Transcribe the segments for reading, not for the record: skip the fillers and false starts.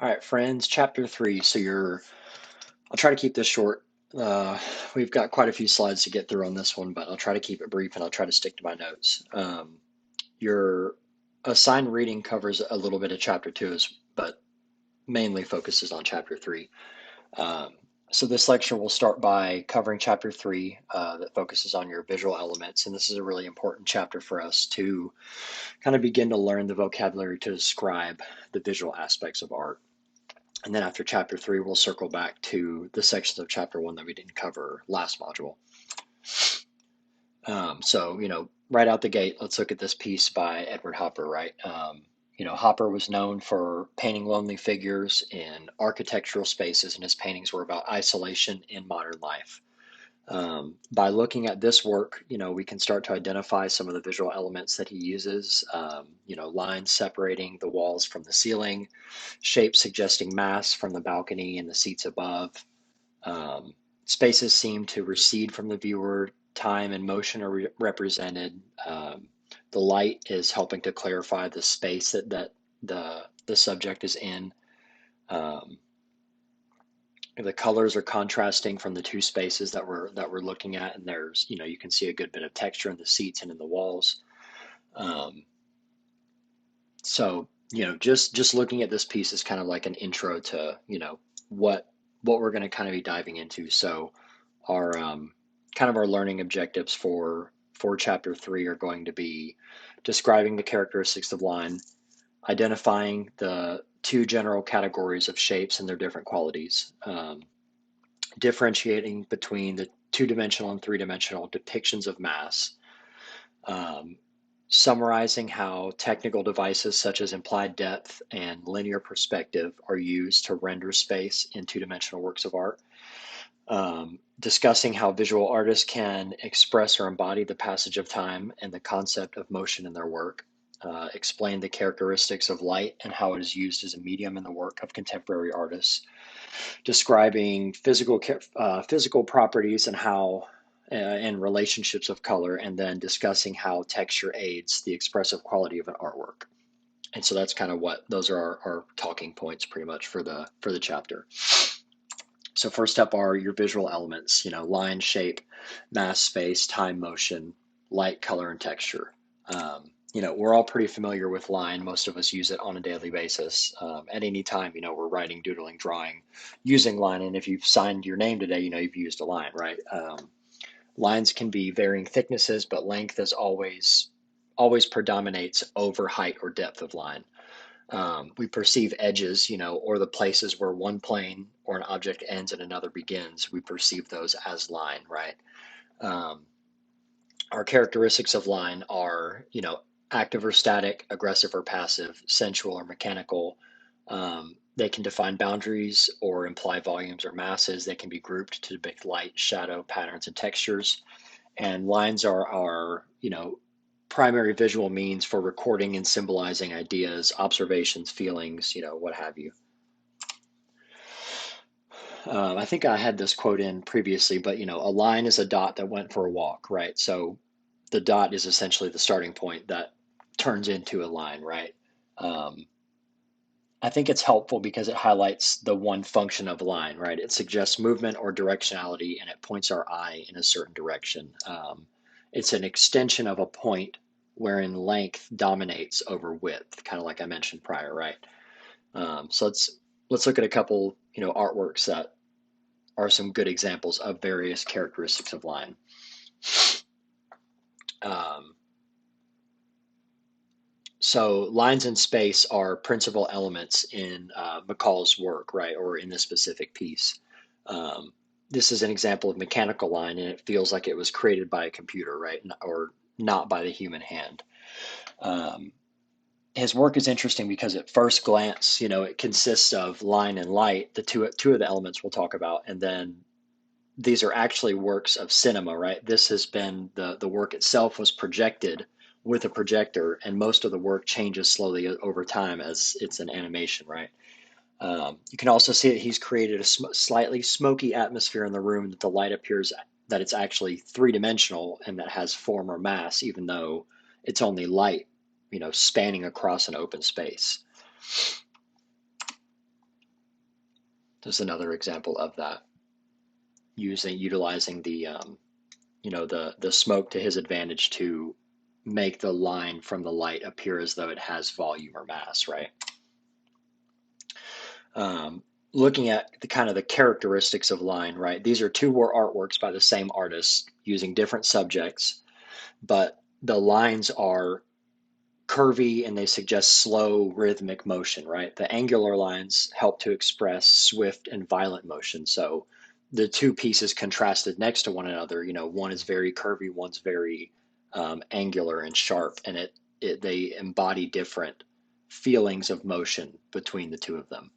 All right, friends, chapter 3. I'll try to keep this short. Uh, we've got quite a few slides to get through on this one, but I'll try to keep it brief and I'll try to stick to my notes. Your assigned reading covers a little bit of chapter 2, but mainly focuses on chapter 3. Um, so this lecture will start by covering chapter 3 that focuses on your visual elements. And this is a really important chapter for us to kind of begin to learn the vocabulary to describe the visual aspects of art. And then after chapter 3, we'll circle back to the sections of chapter 1 that we didn't cover last module. Right out the gate, let's look at this piece by Edward Hopper, right? Hopper was known for painting lonely figures in architectural spaces, and his paintings were about isolation in modern life. By looking at this work, we can start to identify some of the visual elements that he uses, lines separating the walls from the ceiling, shapes suggesting mass from the balcony and the seats above. Spaces seem to recede from the viewer, time and motion are represented. The light is helping to clarify the space that the subject is in. The colors are contrasting from the two spaces that we're looking at, and there's you can see a good bit of texture in the seats and in the walls. Just looking at this piece is kind of like an intro to what we're going to kind of be diving into. So our kind of our learning objectives for chapter 3 are going to be describing the characteristics of line, identifying the two general categories of shapes and their different qualities, differentiating between the two-dimensional and three-dimensional depictions of mass, summarizing how technical devices such as implied depth and linear perspective are used to render space in two-dimensional works of art, discussing how visual artists can express or embody the passage of time and the concept of motion in their work, explain the characteristics of light and how it is used as a medium in the work of contemporary artists, describing physical properties and how and relationships of color, and then discussing how texture aids the expressive quality of an artwork. And so that's kind of what those are our talking points pretty much for the chapter. So first up are your visual elements, line, shape, mass, space, time, motion, light, color, and texture. We're all pretty familiar with line. Most of us use it on a daily basis. At any time, we're writing, doodling, drawing, using line. And if you've signed your name today, you've used a line, right? Lines can be varying thicknesses, but length is always predominates over height or depth of line. We perceive edges, or the places where one plane or an object ends and another begins. We perceive those as line, right? Our characteristics of line are, active or static, aggressive or passive, sensual or mechanical. They can define boundaries or imply volumes or masses. They can be grouped to depict light, shadow, patterns, and textures. And lines are our, primary visual means for recording and symbolizing ideas, observations, feelings, what have you. I think I had this quote in previously, but a line is a dot that went for a walk, right? So the dot is essentially the starting point that turns into a line, right? I think it's helpful because it highlights the one function of a line, right? It suggests movement or directionality, and it points our eye in a certain direction. It's an extension of a point wherein length dominates over width, kind of like I mentioned prior, right? So let's look at a couple, artworks that are some good examples of various characteristics of line. So lines and space are principal elements in McCall's work, right, or in this specific piece. This is an example of mechanical line, and it feels like it was created by a computer, right, or not by the human hand. His work is interesting because at first glance, it consists of line and light, the two of the elements we'll talk about, and then these are actually works of cinema, right? This has been the work itself was projected with a projector, and most of the work changes slowly over time as it's an animation, right? You can also see that he's created a slightly smoky atmosphere in the room, that the light appears that it's actually three-dimensional and that has form or mass, even though it's only light, spanning across an open space. There's another example of that, utilizing the the smoke to his advantage to make the line from the light appear as though it has volume or mass, right? Looking at the kind of the characteristics of line, right? These are two artworks by the same artist using different subjects, but the lines are curvy and they suggest slow rhythmic motion, right? The angular lines help to express swift and violent motion. So the two pieces contrasted next to one another, one is very curvy, one's very angular and sharp, and they embody different feelings of motion between the two of them.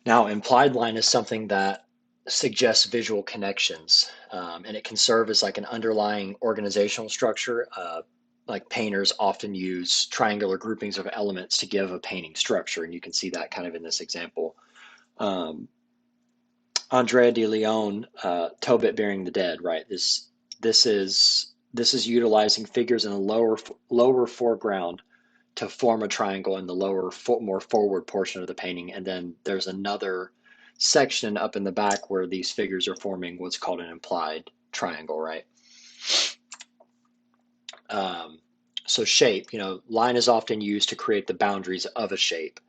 Now, implied line is something that suggests visual connections, and it can serve as like an underlying organizational structure. Like painters often use triangular groupings of elements to give a painting structure, and you can see that kind of in this example. Andrea de Leon, Tobit Burying the Dead, right? This is utilizing figures in the lower foreground to form a triangle in the lower, more forward portion of the painting, and then there's another section up in the back where these figures are forming what's called an implied triangle, right? So shape, line is often used to create the boundaries of a shape,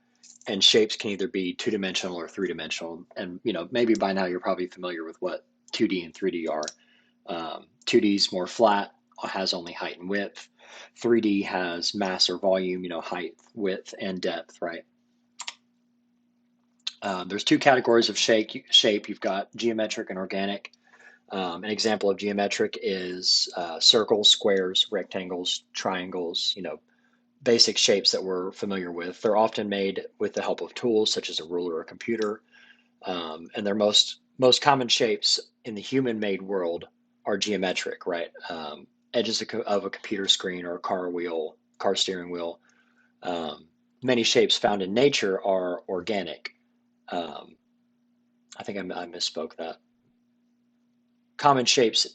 and shapes can either be two-dimensional or three-dimensional. And maybe by now you're probably familiar with what 2D and 3D are. 2D is more flat, has only height and width. 3D has mass or volume, height, width, and depth, right? There's two categories of shape. You've got geometric and organic. An example of geometric is circles, squares, rectangles, triangles, basic shapes that we're familiar with. They're often made with the help of tools such as a ruler or a computer. And their most common shapes in the human-made world are geometric, right? Edges of a computer screen or a car steering wheel. Many shapes found in nature are organic. I think I misspoke that. Common shapes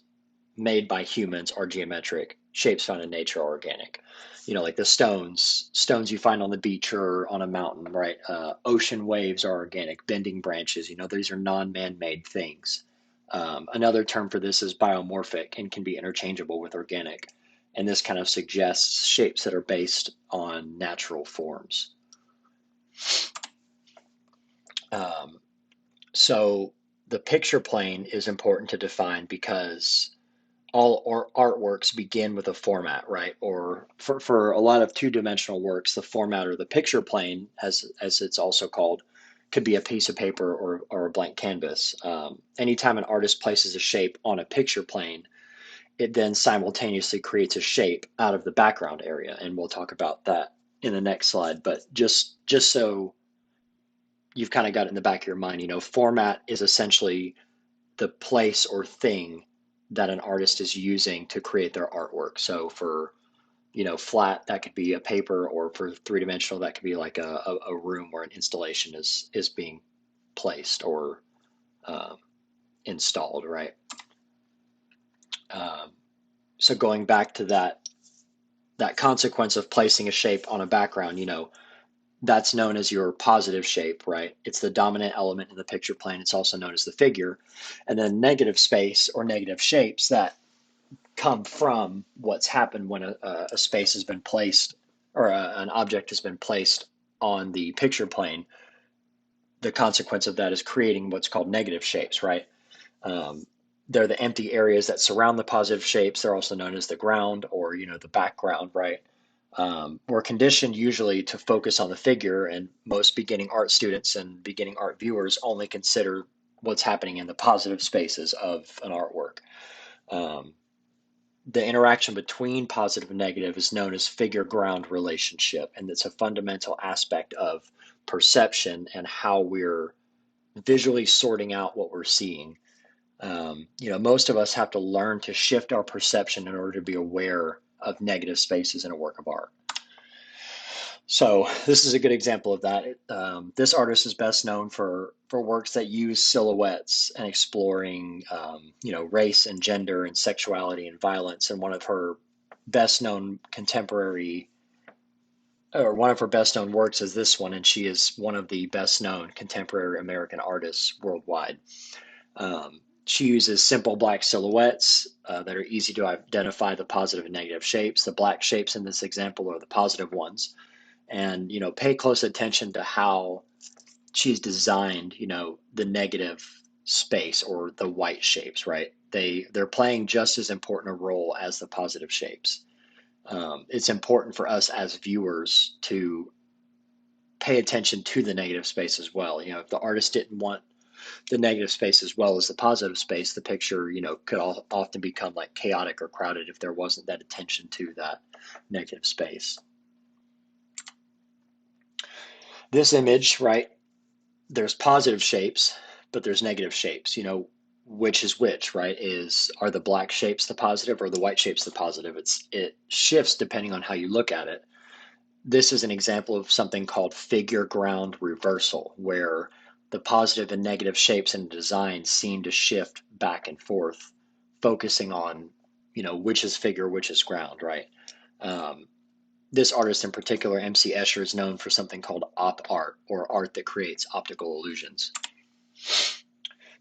made by humans are geometric. Shapes found in nature are organic. Like the stones you find on the beach or on a mountain, right? Ocean waves are organic. Bending branches, these are non-man-made things. Another term for this is biomorphic and can be interchangeable with organic. And this kind of suggests shapes that are based on natural forms. So the picture plane is important to define because all artworks begin with a format, right? Or for a lot of two-dimensional works, the format or the picture plane, as it's also called, could be a piece of paper or a blank canvas. Anytime an artist places a shape on a picture plane, it then simultaneously creates a shape out of the background area, and we'll talk about that in the next slide. But just so you've kind of got it in the back of your mind, format is essentially the place or thing that an artist is using to create their artwork. So for flat, that could be a paper, or for three-dimensional, that could be like a room where an installation is being placed or installed, right? So going back to that consequence of placing a shape on a background, that's known as your positive shape, right? It's the dominant element in the picture plane. It's also known as the figure. And then negative space or negative shapes that come from what's happened when a space has been placed, or an object has been placed on the picture plane. The consequence of that is creating what's called negative shapes, right? They're the empty areas that surround the positive shapes. They're also known as the ground, or the background, right? We're conditioned usually to focus on the figure, and most beginning art students and beginning art viewers only consider what's happening in the positive spaces of an artwork. The interaction between positive and negative is known as figure-ground relationship, and it's a fundamental aspect of perception and how we're visually sorting out what we're seeing. Most of us have to learn to shift our perception in order to be aware of negative spaces in a work of art. So this is a good example of that. This artist is best known for works that use silhouettes and exploring, race and gender and sexuality and violence. And one of her best known contemporary or one of her best known works is this one, and she is one of the best known contemporary American artists worldwide. She uses simple black silhouettes that are easy to identify the positive and negative shapes. The black shapes in this example are the positive ones. And, pay close attention to how she's designed, the negative space or the white shapes, right? They're playing just as important a role as the positive shapes. It's important for us as viewers to pay attention to the negative space as well. If the artist didn't want the negative space as well as the positive space, the picture, could often become like chaotic or crowded if there wasn't that attention to that negative space. This image, right, there's positive shapes, but there's negative shapes. Which is which, right? Are the black shapes the positive or the white shapes the positive? It shifts depending on how you look at it. This is an example of something called figure ground reversal, where the positive and negative shapes in the design seem to shift back and forth, focusing on, which is figure, which is ground, right? This artist in particular, MC Escher, is known for something called op art, or art that creates optical illusions.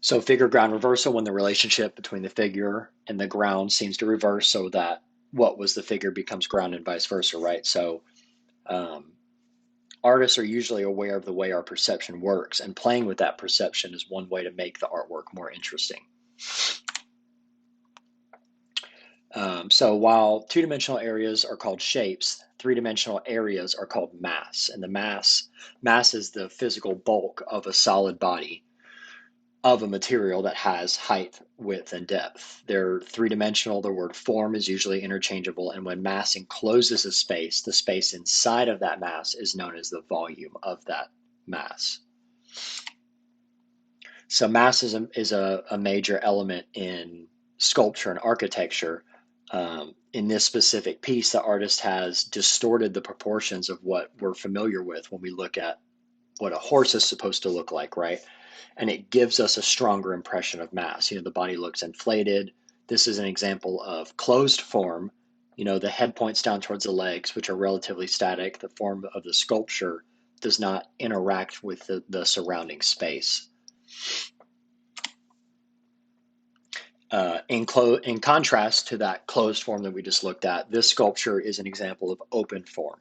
So figure ground reversal, when the relationship between the figure and the ground seems to reverse so that what was the figure becomes ground and vice versa, right? So artists are usually aware of the way our perception works, and playing with that perception is one way to make the artwork more interesting. So while two-dimensional areas are called shapes, three-dimensional areas are called mass. And the mass is the physical bulk of a solid body of a material that has height, width, and depth. They're three-dimensional. The word form is usually interchangeable. And when mass encloses a space, the space inside of that mass is known as the volume of that mass. So mass is a major element in sculpture and architecture. In this specific piece, the artist has distorted the proportions of what we're familiar with when we look at what a horse is supposed to look like, right? And it gives us a stronger impression of mass. The body looks inflated. This is an example of closed form. The head points down towards the legs, which are relatively static. The form of the sculpture does not interact with the surrounding space. In contrast to that closed form that we just looked at, this sculpture is an example of open form.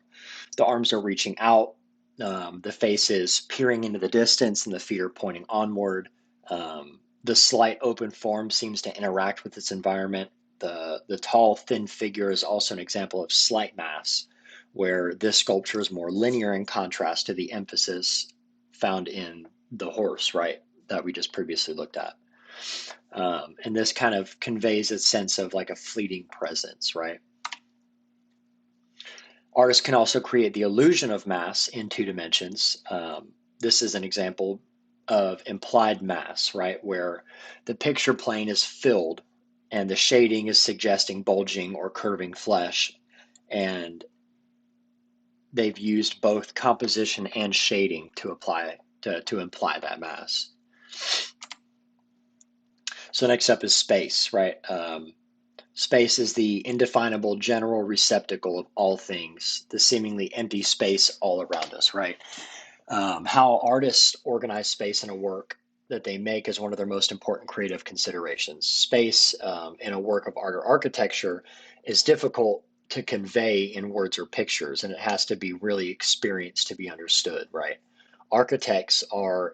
The arms are reaching out, the face is peering into the distance, and the feet are pointing onward. The slight open form seems to interact with its environment. The tall, thin figure is also an example of slight mass, where this sculpture is more linear in contrast to the emphasis found in the horse, right, that we just previously looked at. And this kind of conveys a sense of like a fleeting presence, right? Artists can also create the illusion of mass in two dimensions. This is an example of implied mass, right? Where the picture plane is filled and the shading is suggesting bulging or curving flesh. And they've used both composition and shading to imply that mass. So next up is space, right? Space is the indefinable general receptacle of all things, the seemingly empty space all around us, right? How artists organize space in a work that they make is one of their most important creative considerations. Space in a work of art or architecture is difficult to convey in words or pictures, and it has to be really experienced to be understood, right? Architects are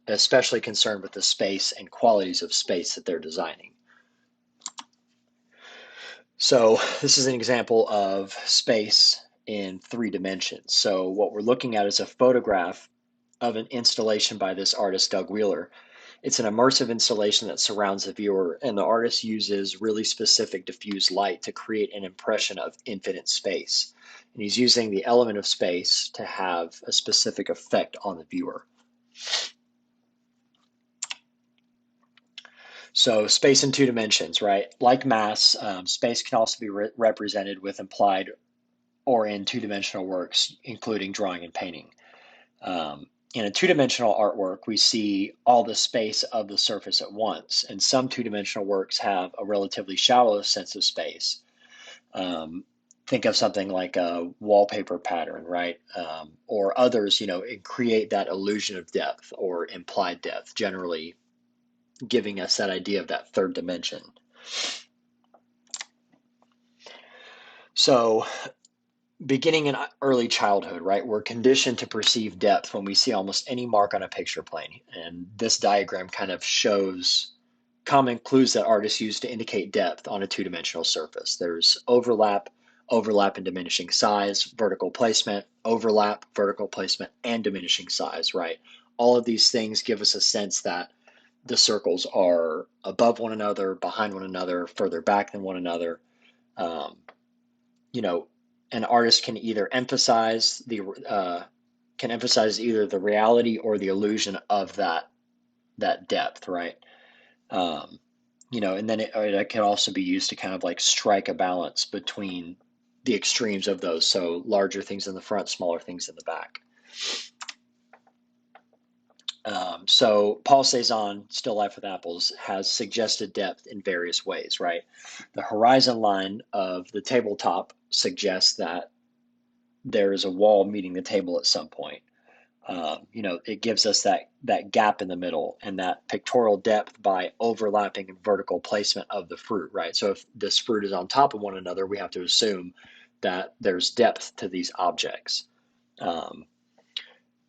especially concerned with the space and qualities of space that they're designing. So this is an example of space in three dimensions. So what we're looking at is a photograph of an installation by this artist, Doug Wheeler. It's an immersive installation that surrounds the viewer, and the artist uses really specific diffuse light to create an impression of infinite space. And he's using the element of space to have a specific effect on the viewer. So space in two dimensions, right? Like mass, space can also be represented with implied or in two-dimensional works, including drawing and painting. In a two-dimensional artwork, we see all the space of the surface at once, and some two-dimensional works have a relatively shallow sense of space. think of something like a wallpaper pattern, right? Or others, create that illusion of depth or implied depth, generally giving us that idea of that third dimension. So beginning in early childhood, right, we're conditioned to perceive depth when we see almost any mark on a picture plane. And this diagram kind of shows common clues that artists use to indicate depth on a two-dimensional surface. There's overlap, overlap and diminishing size, vertical placement, overlap, vertical placement, and diminishing size, right? All of these things give us a sense that the circles are above one another, behind one another, further back than one another. Um, you know, an artist can either emphasize either the reality or the illusion of that depth, right? Um, and then it can also be used to kind of like strike a balance between the extremes of those. So larger things in the front, smaller things in the back. So Paul Cezanne, Still Life with Apples, has suggested depth in various ways, right? The horizon line of the tabletop suggests that there is a wall meeting the table at some point. It gives us that gap in the middle and that pictorial depth by overlapping and vertical placement of the fruit, right? So if this fruit is on top of one another, we have to assume that there's depth to these objects.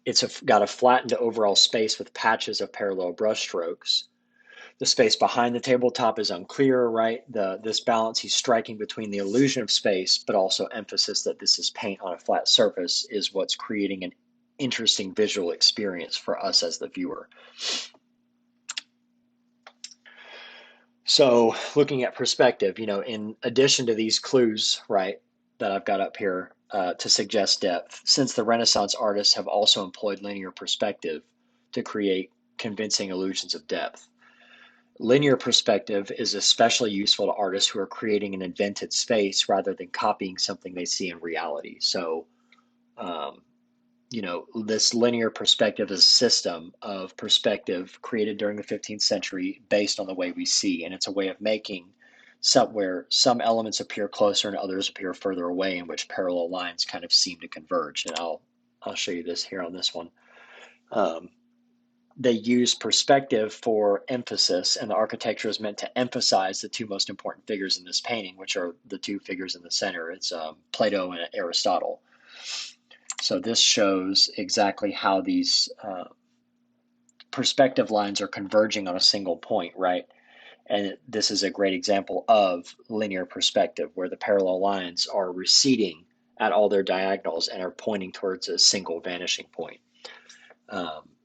It's got a flattened overall space with patches of parallel brush strokes. The space behind the tabletop is unclear, right? This balance he's striking between the illusion of space, but also emphasis that this is paint on a flat surface, is what's creating an interesting visual experience for us as the viewer. So looking at perspective, in addition to these clues, right, that I've got up here to suggest depth, since the Renaissance artists have also employed linear perspective to create convincing illusions of depth. Linear perspective is especially useful to artists who are creating an invented space rather than copying something they see in reality. So, this linear perspective is a system of perspective created during the 15th century based on the way we see. And it's a way of making where some elements appear closer and others appear further away, in which parallel lines kind of seem to converge. And I'll show you this here on this one. They use perspective for emphasis, and the architecture is meant to emphasize the two most important figures in this painting, which are the two figures in the center. It's Plato and Aristotle. So this shows exactly how these perspective lines are converging on a single point, right? And this is a great example of linear perspective, where the parallel lines are receding at all their diagonals and are pointing towards a single vanishing point.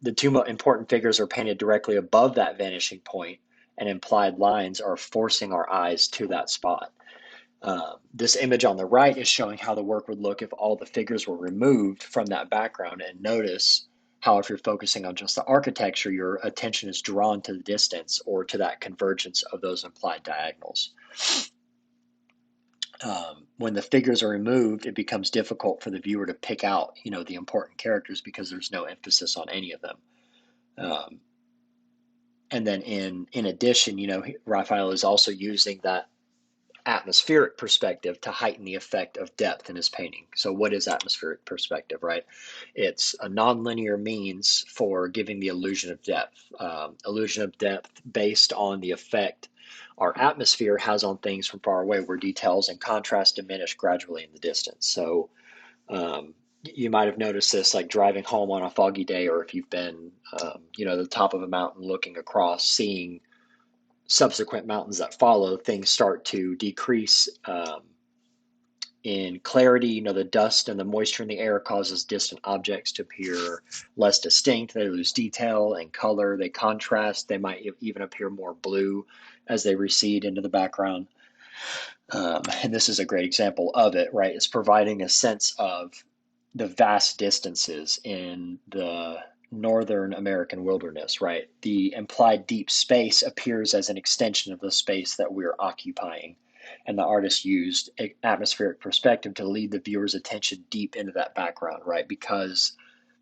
The two important figures are painted directly above that vanishing point, and implied lines are forcing our eyes to that spot. This image on the right is showing how the work would look if all the figures were removed from that background. And notice how if you're focusing on just the architecture, your attention is drawn to the distance or to that convergence of those implied diagonals. When the figures are removed, it becomes difficult for the viewer to pick out, the important characters, because there's no emphasis on any of them. And then in addition, Raphael is also using that atmospheric perspective to heighten the effect of depth in his painting. So what is atmospheric perspective, right? It's a nonlinear means for giving the illusion of depth. Illusion of depth based on the effect our atmosphere has on things from far away, where details and contrast diminish gradually in the distance. So you might have noticed this, like driving home on a foggy day, or if you've been, the top of a mountain looking across, seeing subsequent mountains that follow, things start to decrease in clarity. The dust and the moisture in the air causes distant objects to appear less distinct. They lose detail and color. They contrast. They might even appear more blue as they recede into the background. And this is a great example of it, right? It's providing a sense of the vast distances in the northern American wilderness, right? The implied deep space appears as an extension of the space that we're occupying. And the artist used atmospheric perspective to lead the viewer's attention deep into that background, right? Because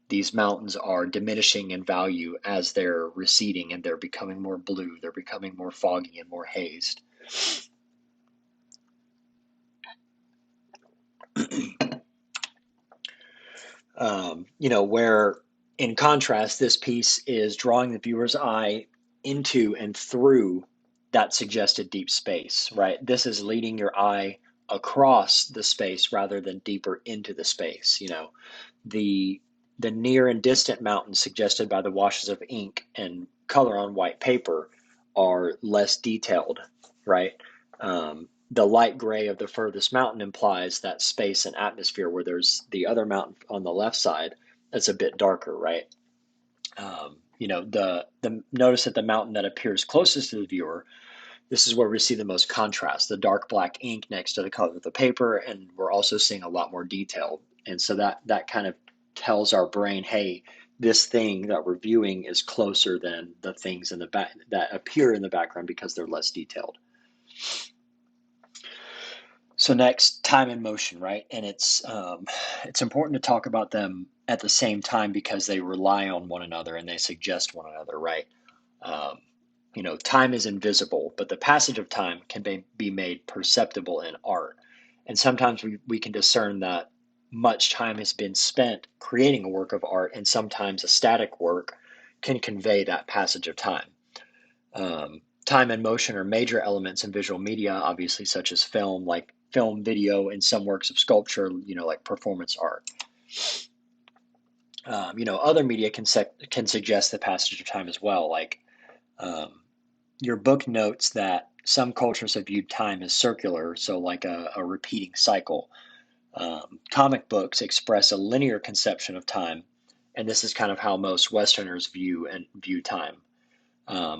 these mountains are diminishing in value as they're receding, and they're becoming more blue, they're becoming more foggy and more hazed. Where in contrast, this piece is drawing the viewer's eye into and through that suggested deep space, right? This is leading your eye across the space rather than deeper into the space. The the near and distant mountains suggested by the washes of ink and color on white paper are less detailed, right? The light gray of the furthest mountain implies that space and atmosphere, where there's the other mountain on the left side that's a bit darker, right? The notice that the mountain that appears closest to the viewer, this is where we see the most contrast, the dark black ink next to the color of the paper, and we're also seeing a lot more detail. And so that kind of tells our brain, hey, this thing that we're viewing is closer than the things in the back that appear in the background because they're less detailed. So next, time and motion, right? And it's important to talk about them at the same time because they rely on one another and they suggest one another, right? Um, Time is invisible, but the passage of time can be made perceptible in art. And sometimes we can discern that much time has been spent creating a work of art, and sometimes a static work can convey that passage of time. Time and motion are major elements in visual media, obviously, such as film, like film, video, and some works of sculpture, like performance art. Other media can suggest the passage of time as well. Like your book notes that some cultures have viewed time as circular, so like a repeating cycle. Comic books express a linear conception of time, and this is kind of how most Westerners view time.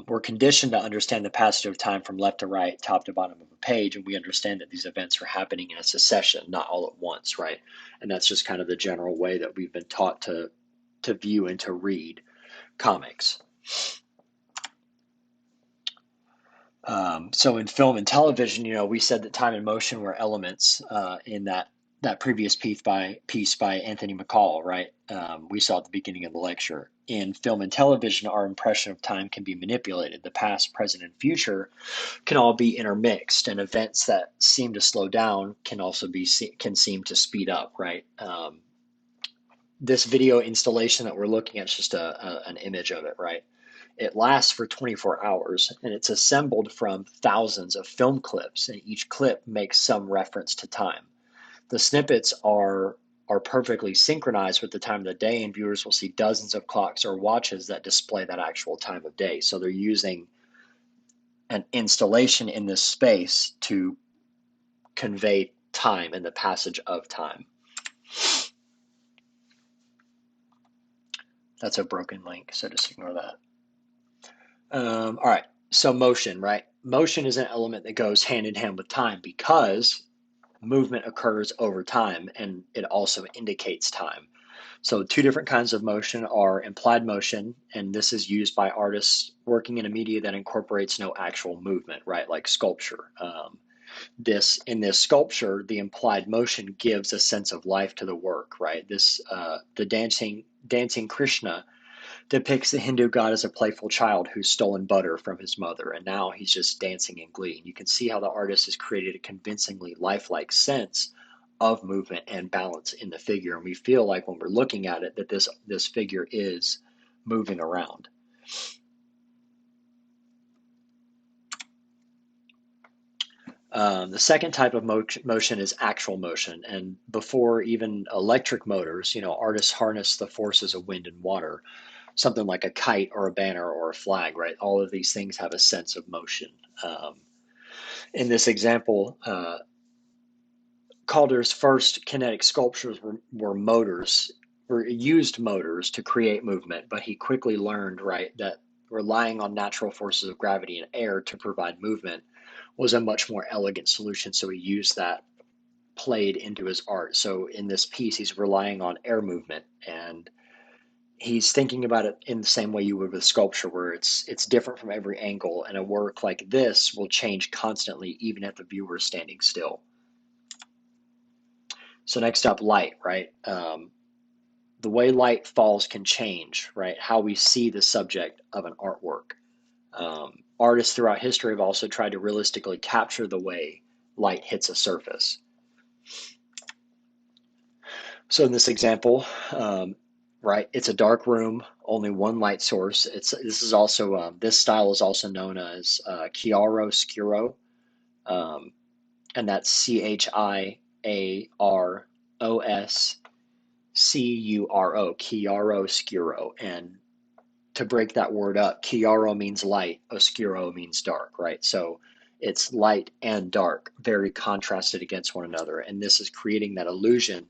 We're conditioned to understand the passage of time from left to right, top to bottom of a page, and we understand that these events are happening in a succession, not all at once, right? And that's just kind of the general way that we've been taught to view and to read comics. So in film and television, we said that time and motion were elements in that previous piece by Anthony McCall, right? We saw at the beginning of the lecture. In film and television, our impression of time can be manipulated. The past, present, and future can all be intermixed, and events that seem to slow down can also can seem to speed up, right? This video installation that we're looking at is just an image of it, right? It lasts for 24 hours, and it's assembled from thousands of film clips, and each clip makes some reference to time. The snippets are perfectly synchronized with the time of the day, and viewers will see dozens of clocks or watches that display that actual time of day. So they're using an installation in this space to convey time and the passage of time. That's a broken link, so just ignore that. All right, so motion, right? Motion is an element that goes hand in hand with time because movement occurs over time and it also indicates time. So two different kinds of motion are implied motion, and this is used by artists working in a media that incorporates no actual movement, right? Like sculpture. In this sculpture, the implied motion gives a sense of life to the work, right? The dancing Krishna depicts the Hindu god as a playful child who's stolen butter from his mother, and now he's just dancing in glee. And you can see how the artist has created a convincingly lifelike sense of movement and balance in the figure. And we feel like when we're looking at it that this figure is moving around. The second type of motion is actual motion. And before even electric motors, artists harness the forces of wind and water, something like a kite or a banner or a flag, right? All of these things have a sense of motion. In this example, Calder's first kinetic sculptures were used motors to create movement, but he quickly learned, right, that relying on natural forces of gravity and air to provide movement was a much more elegant solution. So he used that played into his art. So in this piece, he's relying on air movement, and he's thinking about it in the same way you would with sculpture, where it's different from every angle, and a work like this will change constantly, even if the viewer is standing still. So next up, light, right? The way light falls can change, right? How we see the subject of an artwork. Artists throughout history have also tried to realistically capture the way light hits a surface. So in this example, right, it's a dark room, only one light source. This is also this style is also known as chiaroscuro, um, and that's Chiaroscuro, chiaroscuro. And to break that word up, chiaro means light, oscuro means dark, right? So it's light and dark, very contrasted against one another. And this is creating that illusion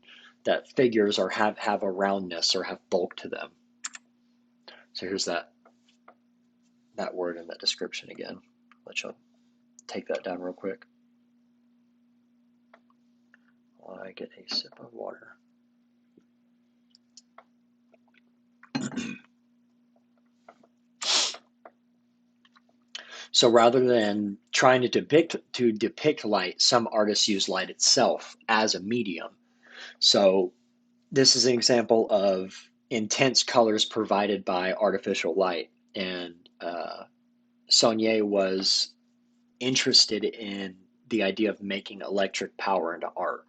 that figures have a roundness or have bulk to them. So here's that word in that description again. Let you take that down real quick while I get a sip of water. So rather than trying to depict light, some artists use light itself as a medium. So this is an example of intense colors provided by artificial light. And Saunier was interested in the idea of making electric power into art.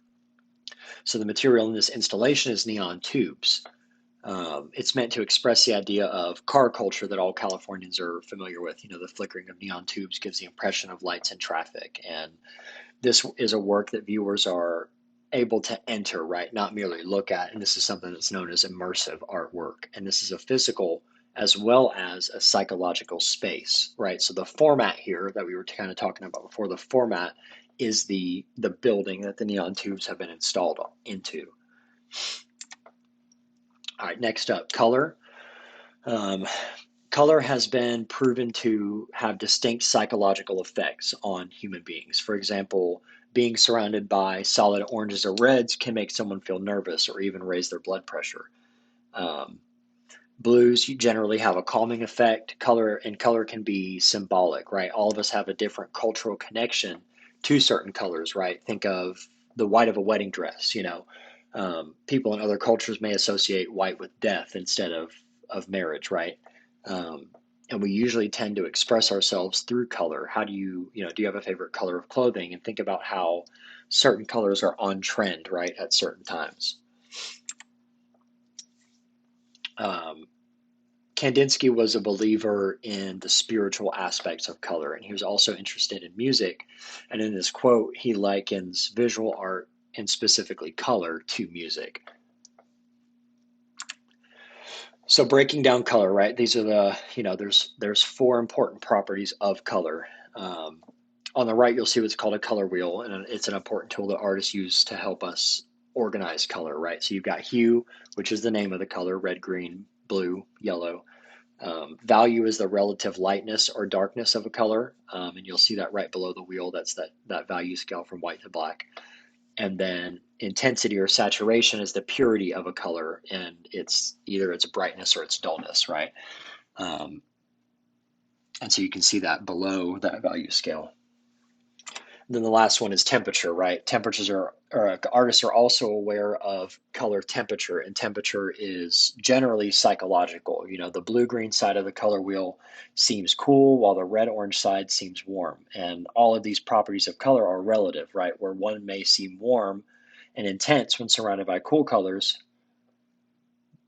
So the material in this installation is neon tubes. It's meant to express the idea of car culture that all Californians are familiar with. You know, the flickering of neon tubes gives the impression of lights and traffic. And this is a work that viewers are able to enter, right? Not merely look at. And this is something that's known as immersive artwork. And this is a physical as well as a psychological space, right? So the format here that we were kind of talking about before, the format is the building that the neon tubes have been installed into. All right, next up, color. Um, Color has been proven to have distinct psychological effects on human beings. For example, being surrounded by solid oranges or reds can make someone feel nervous or even raise their blood pressure. Um, Blues generally have a calming effect. Color can be symbolic, right? All of us have a different cultural connection to certain colors, right? Think of the white of a wedding dress. People in other cultures may associate white with death instead of marriage, right? Um, and we usually tend to express ourselves through color. How do do you have a favorite color of clothing? And think about how certain colors are on trend, right, at certain times. Um, Kandinsky was a believer in the spiritual aspects of color, and he was also interested in music. And in this quote, he likens visual art and specifically color to music. So breaking down color, right? These are there's four important properties of color. Um, on the right, you'll see what's called a color wheel, and it's an important tool that artists use to help us organize color, right? So you've got hue, which is the name of the color, red, green, blue, yellow. Value is the relative lightness or darkness of a color, and you'll see that right below the wheel. That's that value scale from white to black. And then intensity or saturation is the purity of a color, and it's either its brightness or its dullness, right? Um, and so you can see that below that value scale. And then the last one is temperature, right? Artists are also aware of color temperature, and temperature is generally psychological. You know, the blue-green side of the color wheel seems cool, while the red-orange side seems warm. And all of these properties of color are relative, right? Where one may seem warm and intense when surrounded by cool colors,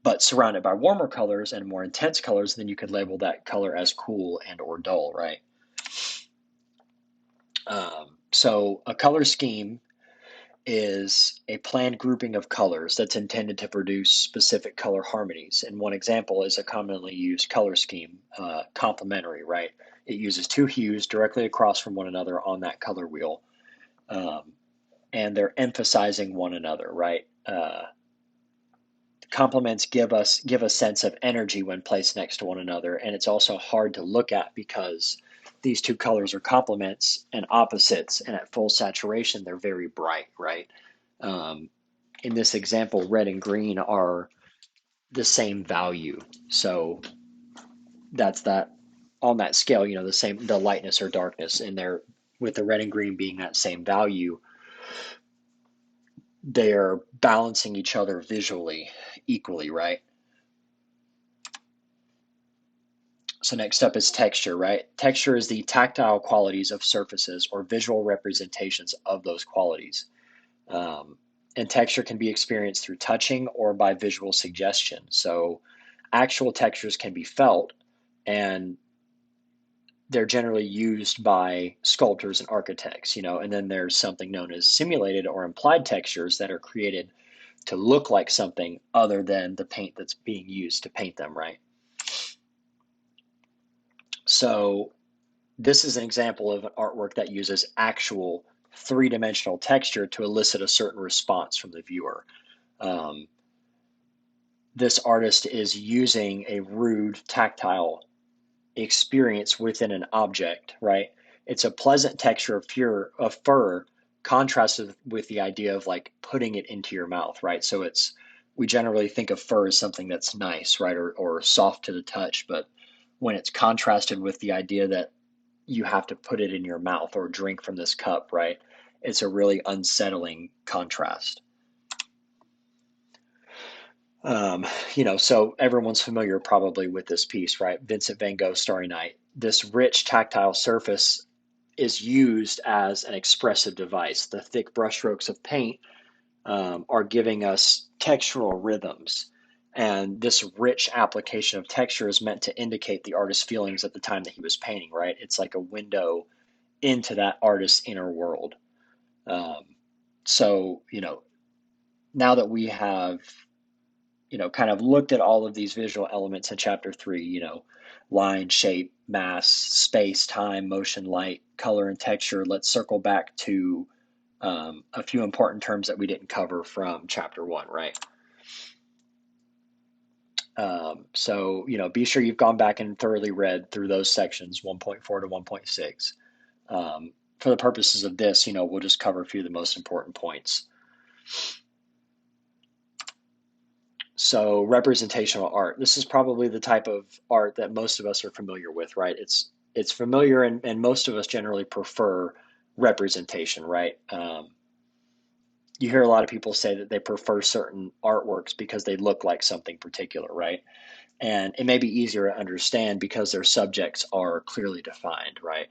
but surrounded by warmer colors and more intense colors, then you could label that color as cool and or dull, right? So a color scheme is a planned grouping of colors that's intended to produce specific color harmonies. And one example is a commonly used color scheme, complementary, right? It uses two hues directly across from one another on that color wheel, um, and they're emphasizing one another, right? Complements give a sense of energy when placed next to one another, and it's also hard to look at because these two colors are complements and opposites, and at full saturation they're very bright, right? um, in this example, red and green are the same value, so that's that on that scale, the lightness or darkness, and they're with the red and green being that same value, they're balancing each other visually equally, right? So next up is texture, right? Texture is the tactile qualities of surfaces or visual representations of those qualities. Um, And texture can be experienced through touching or by visual suggestion. So actual textures can be felt, and they're generally used by sculptors and architects, and then there's something known as simulated or implied textures that are created to look like something other than the paint that's being used to paint them, right? So this is an example of an artwork that uses actual three-dimensional texture to elicit a certain response from the viewer. Um, this artist is using a rude tactile experience within an object, right? It's a pleasant texture of fur contrasted with the idea of like putting it into your mouth, right? So we generally think of fur as something that's nice, right? Or soft to the touch, but when it's contrasted with the idea that you have to put it in your mouth or drink from this cup, right? It's a really unsettling contrast. Um, so everyone's familiar probably with this piece, right? Vincent van Gogh, Starry Night. This rich tactile surface is used as an expressive device. The thick brushstrokes of paint are giving us textural rhythms. And this rich application of texture is meant to indicate the artist's feelings at the time that he was painting, right? It's like a window into that artist's inner world. Um, so, now that we have kind of looked at all of these visual elements in chapter 3, line, shape, mass, space, time, motion, light, color, and texture, let's circle back to a few important terms that we didn't cover from chapter 1, right? So, be sure you've gone back and thoroughly read through those sections, 1.4 to 1.6. For the purposes of this, we'll just cover a few of the most important points. So representational art. This is probably the type of art that most of us are familiar with, right? It's familiar, and most of us generally prefer representation, right? You hear a lot of people say that they prefer certain artworks because they look like something particular, right? And it may be easier to understand because their subjects are clearly defined, right?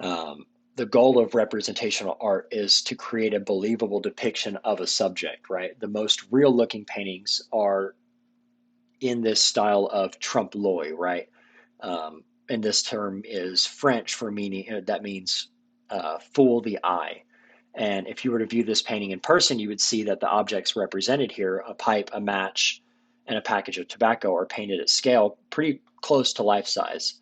Um, the goal of representational art is to create a believable depiction of a subject, right? The most real looking paintings are in this style of trompe l'oeil, right? And this term is French for meaning that means fool the eye. And if you were to view this painting in person, you would see that the objects represented here, a pipe, a match, and a package of tobacco, are painted at scale pretty close to life size.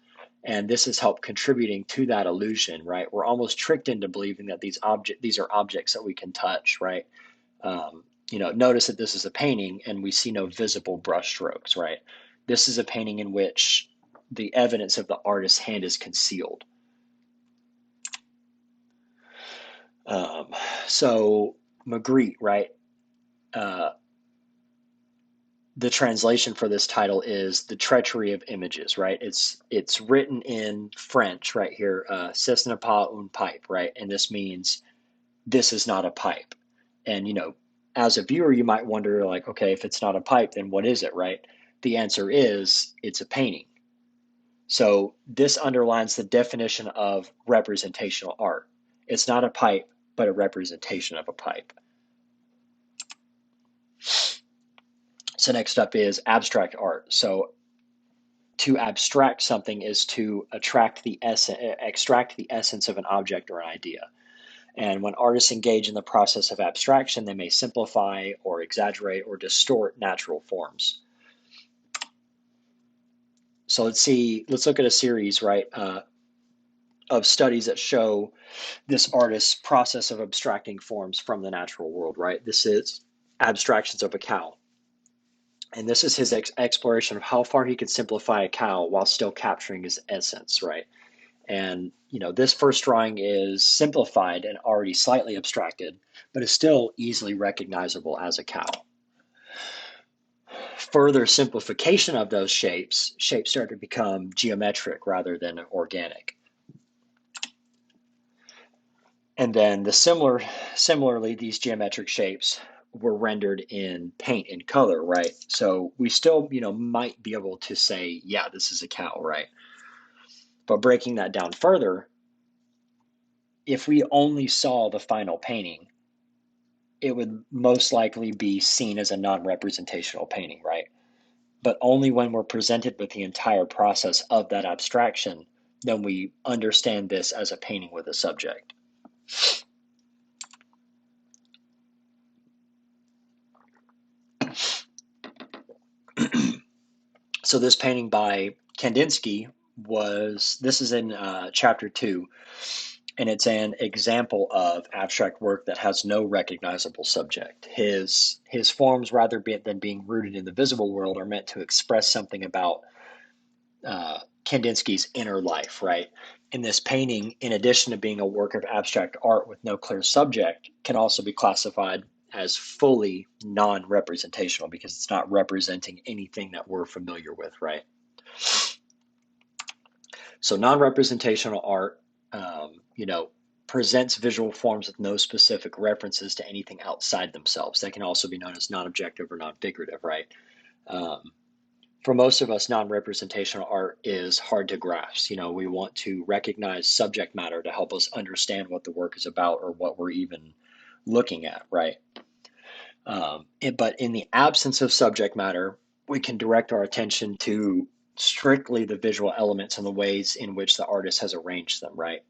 And this has helped contributing to that illusion, right? We're almost tricked into believing that these are objects that we can touch, right? Um, Notice that this is a painting and we see no visible brush strokes, right? This is a painting in which the evidence of the artist's hand is concealed. Um, so Magritte, right? Uh, the translation for this title is "The Treachery of Images," right? It's written in French right here. Ce n'est pas une pipe, right? And this means this is not a pipe. And as a viewer, you might wonder, like, okay, if it's not a pipe, then what is it, right? The answer is it's a painting. So this underlines the definition of representational art. It's not a pipe, but a representation of a pipe. So next up is abstract art. So to abstract something is to extract the essence of an object or an idea. And when artists engage in the process of abstraction, they may simplify or exaggerate or distort natural forms. So let's look at a series, right, of studies that show this artist's process of abstracting forms from the natural world, right? This is abstractions of a cow. And this is his exploration of how far he could simplify a cow while still capturing his essence, right? And, this first drawing is simplified and already slightly abstracted, but is still easily recognizable as a cow. Further simplification of those shapes start to become geometric rather than organic. And then similarly, these geometric shapes were rendered in paint and color, right? So we still, might be able to say, yeah, this is a cow, right? But breaking that down further, if we only saw the final painting, it would most likely be seen as a non-representational painting, right? But only when we're presented with the entire process of that abstraction, then we understand this as a painting with a subject. So this painting by Kandinsky this is in chapter 2, and it's an example of abstract work that has no recognizable subject. His forms, rather than being rooted in the visible world, are meant to express something about Kandinsky's inner life, right? And this painting, in addition to being a work of abstract art with no clear subject, can also be classified as fully non-representational because it's not representing anything that we're familiar with, right? So non-representational art, presents visual forms with no specific references to anything outside themselves. That can also be known as non-objective or non-figurative, right? Um, for most of us, non-representational art is hard to grasp. We want to recognize subject matter to help us understand what the work is about or what we're even looking at, right? But in the absence of subject matter, we can direct our attention to strictly the visual elements and the ways in which the artist has arranged them, right?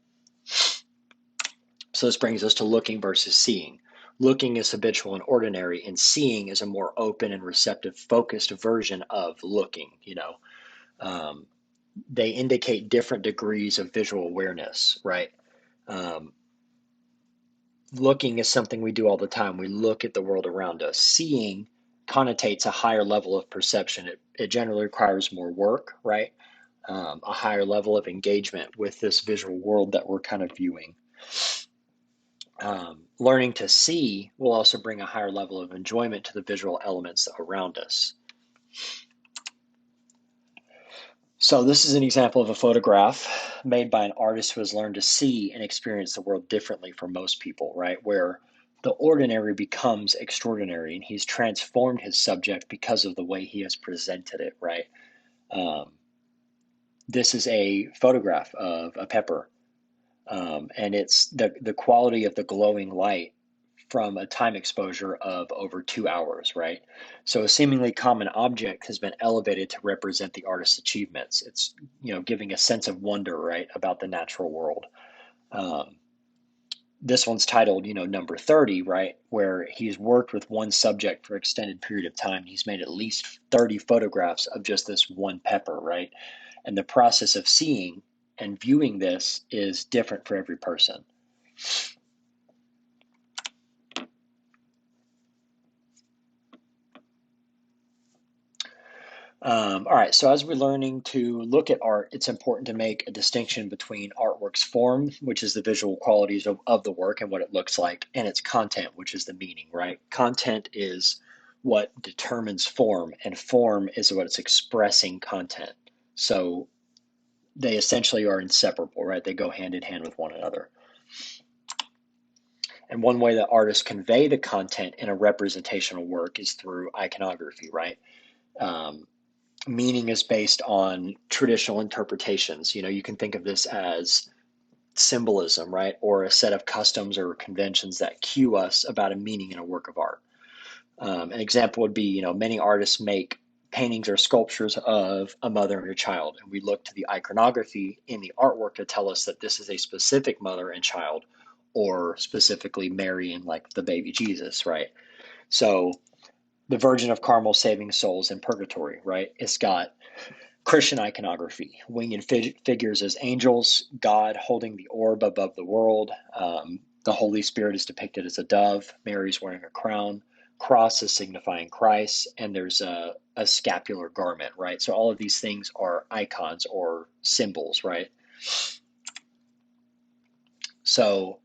So this brings us to looking versus seeing. Looking is habitual and ordinary, and seeing is a more open and receptive, focused version of looking. Um, they indicate different degrees of visual awareness, right? Um, Looking is something we do all the time. We look at the world around us. Seeing connotates a higher level of perception. It generally requires more work, right? A higher level of engagement with this visual world that we're kind of viewing. Learning to see will also bring a higher level of enjoyment to the visual elements around us. So this is an example of a photograph made by an artist who has learned to see and experience the world differently from most people, right? Where the ordinary becomes extraordinary, and he's transformed his subject because of the way he has presented it, right? Um, this is a photograph of a pepper, and it's the quality of the glowing light from a time exposure of over 2 hours, right? So a seemingly common object has been elevated to represent the artist's achievements. It's, giving a sense of wonder, right, about the natural world. Um, this one's titled, number 30, right, where he's worked with one subject for an extended period of time. He's made at least 30 photographs of just this one pepper, right? And the process of seeing and viewing this is different for every person. All right, so as we're learning to look at art, it's important to make a distinction between artwork's form, which is the visual qualities of the work and what it looks like, and its content, which is the meaning, right? Content is what determines form, and form is what it's expressing content. So they essentially are inseparable, right? They go hand in hand with one another. And one way that artists convey the content in a representational work is through iconography, right? Um, Meaning is based on traditional interpretations. You can think of this as symbolism, right? Or a set of customs or conventions that cue us about a meaning in a work of art. An example would be, many artists make paintings or sculptures of a mother and a child, and we look to the iconography in the artwork to tell us that this is a specific mother and child, or specifically Mary and like the baby Jesus, right? So the Virgin of Carmel saving souls in purgatory, right? It's got Christian iconography, winged figures as angels, God holding the orb above the world. The Holy Spirit is depicted as a dove. Mary's wearing a crown. Cross is signifying Christ, and there's a scapular garment, right? So all of these things are icons or symbols, right? So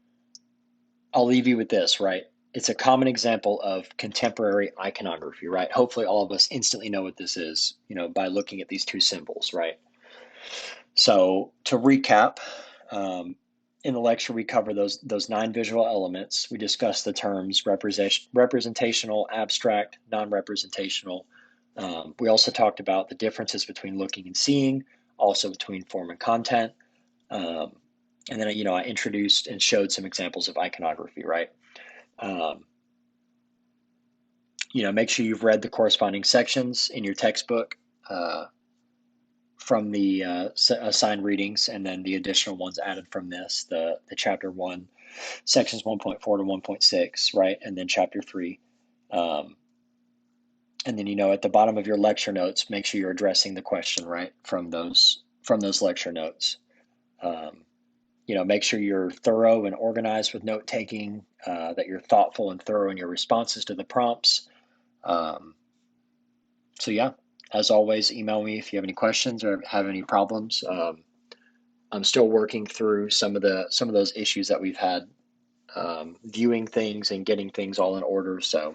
I'll leave you with this, right? It's a common example of contemporary iconography, right? Hopefully, all of us instantly know what this is, by looking at these two symbols, right? So to recap, um, in the lecture we cover those 9 visual elements. We discuss the terms representational, abstract, non-representational. We also talked about the differences between looking and seeing, also between form and content. Um, and then I introduced and showed some examples of iconography, right? Um, make sure you've read the corresponding sections in your textbook from the assigned readings, and then the additional ones added from this, the chapter 1, sections 1.4 to 1.6, right? And then chapter 3. And then, at the bottom of your lecture notes, make sure you're addressing the question, right, from those lecture notes. Make sure you're thorough and organized with note taking, that you're thoughtful and thorough in your responses to the prompts. So yeah, as always, email me if you have any questions or have any problems. I'm still working through some of those issues that we've had, viewing things and getting things all in order. So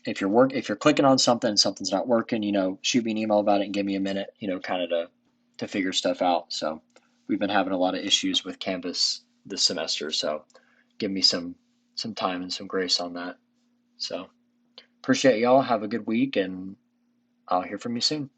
if you're clicking on something and something's not working, shoot me an email about it and give me a minute, kind of to figure stuff out. So we've been having a lot of issues with Canvas this semester, so give me some time and some grace on that. So appreciate y'all. Have a good week, and I'll hear from you soon.